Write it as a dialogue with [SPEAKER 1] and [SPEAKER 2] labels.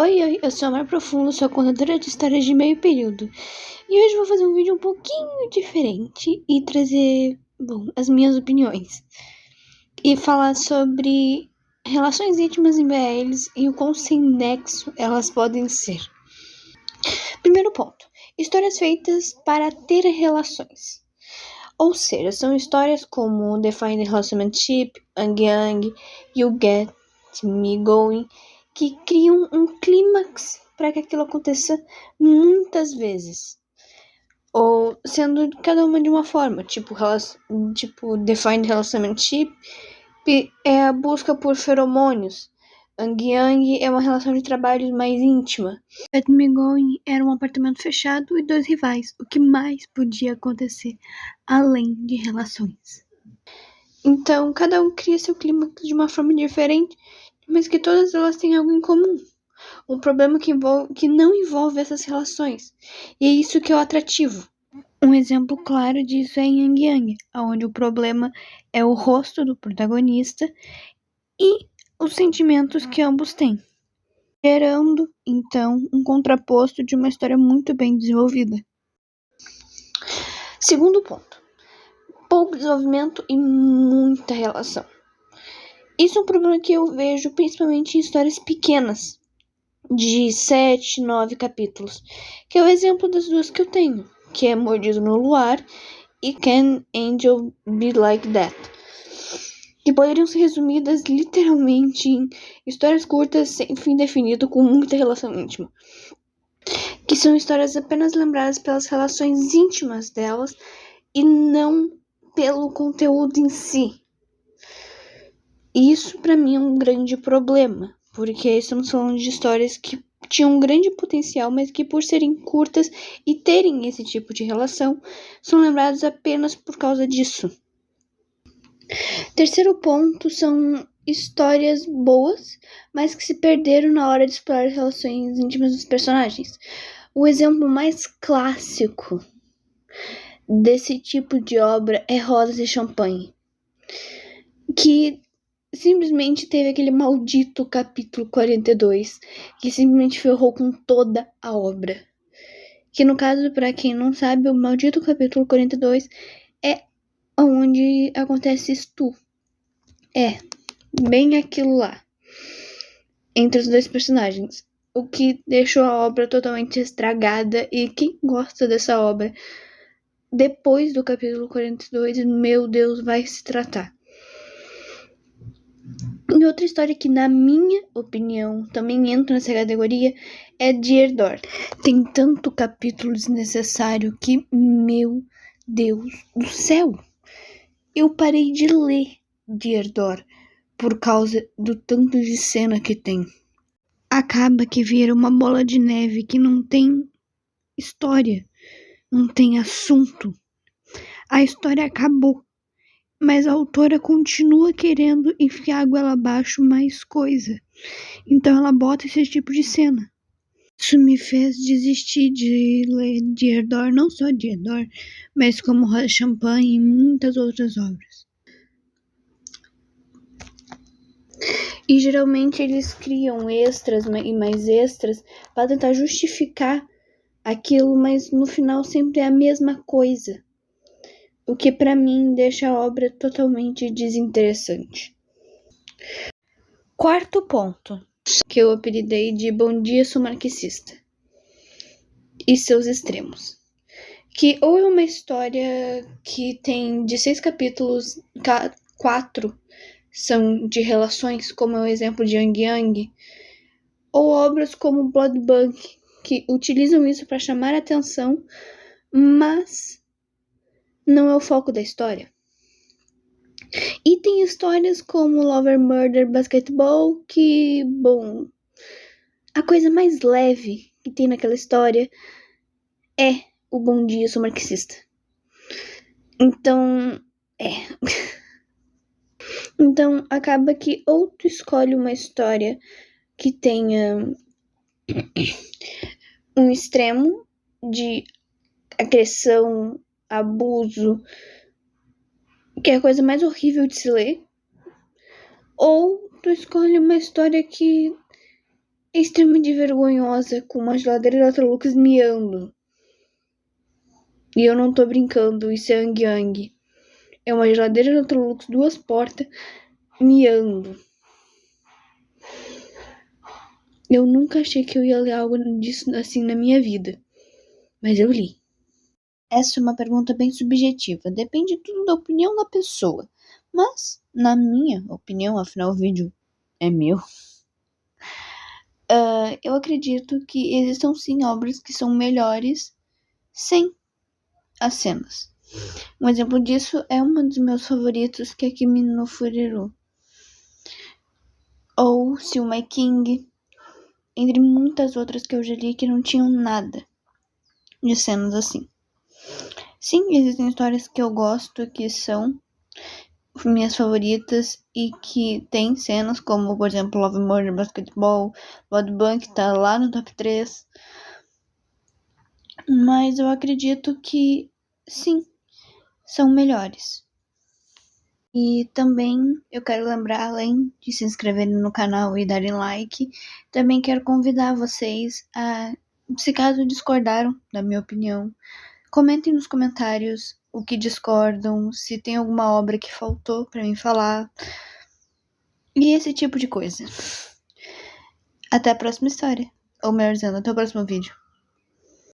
[SPEAKER 1] Oi, eu sou a Mar Profundo, sou contadora de histórias de meio período. E hoje vou fazer um vídeo um pouquinho diferente e trazer, as minhas opiniões. E falar sobre relações íntimas em BLs e o quão sem nexo elas podem ser. Primeiro ponto, histórias feitas para ter relações. Ou seja, são histórias como Define Relationship, Ang Yang, You Get Me Going, que criam um clímax para que aquilo aconteça muitas vezes. Ou sendo cada uma de uma forma, tipo Define Relationship é a busca por feromônios. Ang Yang é uma relação de trabalho mais íntima. Get Me Going era um apartamento fechado e 2 rivais, o que mais podia acontecer além de relações. Então, cada um cria seu clímax de uma forma diferente, mas que todas elas têm algo em comum. Um problema que não envolve essas relações. E é isso que é o atrativo. Um exemplo claro disso é em Yang Yang, onde o problema é o rosto do protagonista e os sentimentos que ambos têm, gerando, então, um contraposto de uma história muito bem desenvolvida. Segundo ponto, pouco desenvolvimento e muita relação. Isso é um problema que eu vejo principalmente em histórias pequenas, de 7, 9 capítulos, que é o exemplo das duas que eu tenho, que é Mordido no Luar e Can Angel Be Like That, que poderiam ser resumidas literalmente em histórias curtas sem fim definido com muita relação íntima, que são histórias apenas lembradas pelas relações íntimas delas e não pelo conteúdo em si. Isso pra mim é um grande problema, porque estamos falando de histórias que tinham um grande potencial, mas que por serem curtas e terem esse tipo de relação, são lembradas apenas por causa disso. Terceiro ponto são histórias boas, mas que se perderam na hora de explorar as relações íntimas dos personagens. O exemplo mais clássico desse tipo de obra é Rosas e Champanhe, que simplesmente teve aquele maldito capítulo 42, que simplesmente ferrou com toda a obra. Que no caso, para quem não sabe, o maldito capítulo 42 é onde acontece Stu. É, bem aquilo lá, entre os dois personagens. O que deixou a obra totalmente estragada, e quem gosta dessa obra, depois do capítulo 42, meu Deus, vai se tratar. E outra história que, na minha opinião, também entra nessa categoria é Dear Door. Tem tanto capítulo desnecessário que, meu Deus do céu, eu parei de ler Dear Door por causa do tanto de cena que tem. Acaba que vira uma bola de neve que não tem história, não tem assunto. A história acabou, mas a autora continua querendo enfiar a goela abaixo mais coisa. Então ela bota esse tipo de cena. Isso me fez desistir de ler Dear Door, não só Dear Door, mas como Rosa Champanhe e muitas outras obras. E geralmente eles criam extras e mais extras para tentar justificar aquilo, mas no final sempre é a mesma coisa. O que pra mim deixa a obra totalmente desinteressante. Quarto ponto, que eu apelidei de Bom Dia, Sou Marxista e seus extremos. Que ou é uma história que tem de 6 capítulos, 4 são de relações, como é o exemplo de Yang Yang, ou obras como Blood Bank, que utilizam isso para chamar a atenção, mas não é o foco da história. E tem histórias como Lover, Murder, Basketball, que, a coisa mais leve que tem naquela história é o Bom Dia, Sou Marxista. Então, Então, acaba que ou tu escolhe uma história que tenha um extremo de agressão, abuso, que é a coisa mais horrível de se ler, ou tu escolhe uma história que extremamente vergonhosa com uma geladeira Electrolux miando. E eu não tô brincando, isso é Yang Yang. É uma geladeira Electrolux 2 portas miando. Eu nunca achei que eu ia ler algo disso assim na minha vida. Mas eu li. Essa é uma pergunta bem subjetiva. Depende tudo da opinião da pessoa. Mas, na minha opinião, afinal o vídeo é meu. Eu acredito que existam sim obras que são melhores sem as cenas. Um exemplo disso é um dos meus favoritos, que é Kimi no Fururu. Ou Silmai King, entre muitas outras que eu já li que não tinham nada de cenas assim. Sim, existem histórias que eu gosto, que são minhas favoritas e que tem cenas como, por exemplo, Love, Murder, Basketball, Blood Bank, que tá lá no top 3. Mas eu acredito que, sim, são melhores. E também eu quero lembrar, além de se inscreverem no canal e darem like, também quero convidar vocês a, se caso discordaram da minha opinião, comentem nos comentários o que discordam, se tem alguma obra que faltou pra mim falar, e esse tipo de coisa. Até a próxima história. Ou melhor dizendo, até o próximo vídeo.